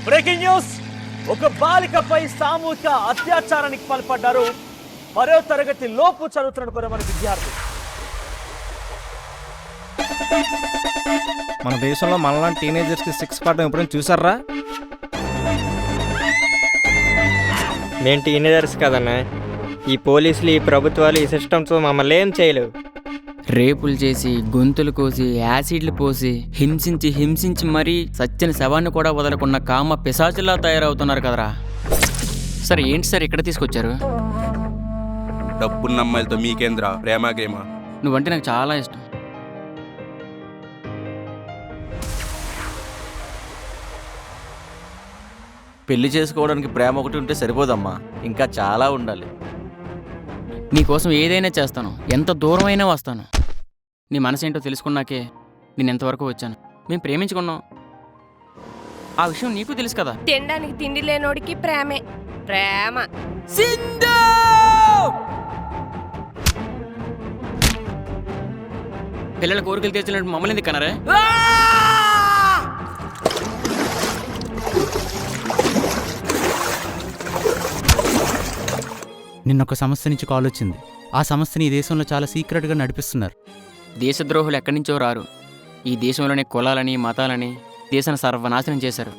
Breaking news, ఒక బాలికపై సామూహిక అత్యాచారానికి పాల్పడ్డారు 10వ తరగతి లోపు చదువుతున్న కొంతమంది విద్యార్థులు. మన దేశంలో మనలాంటి టీనేజర్స్కి సిక్స్ పడడం ఎప్పుడైనా చూసారా? మేము టీనేజర్స్ కదన్నా. ఈ పోలీసులు, ఈ ప్రభుత్వాలు, ఈ సిస్టమ్స్ మమ్మల్ని ఏం చేయలేవు. రేపులు చేసి, గొంతులు కోసి, యాసిడ్లు పోసి, హింసించి మరీ సచ్చిన శవాన్ని కూడా వదలకున్న కామ పిశాచులా తయారవుతున్నారు కదరా. సరే ఏంటి సార్ ఇక్కడ తీసుకొచ్చారు? డబ్బున్న అమ్మాయిలతో మీకేంద్ర ప్రేమ గేమ? నువ్వంటే నాకు చాలా ఇష్టం. పెళ్లి చేసుకోవడానికి ప్రేమ ఒకటి ఉంటే సరిపోదమ్మా, ఇంకా చాలా ఉండాలి. నీకోసం ఏదైనా చేస్తాను, ఎంత దూరమైనా వస్తాను. నీ మనసేంటో తెలుసుకున్నాకే నేను ఎంతవరకు వచ్చాను. మేము ప్రేమించుకున్నాం, ఆ విషయం నీకు తెలుసు కదా. తినడానికి తిండి లేనోడికి ప్రేమే ప్రేమ. పిల్లల కోరికలు తీర్చినట్టు మమ్మల్ని ఎందుకు కనరే? నిన్నొక సంస్థ నుంచి కాల్ వచ్చింది. ఆ సంస్థని ఈ దేశంలో చాలా సీక్రెట్గా నడిపిస్తున్నారు. దేశద్రోహులు ఎక్కడి నుంచో రారు. ఈ దేశంలోనే కులాలని, మతాలని దేశాన్ని సర్వనాశనం చేశారు.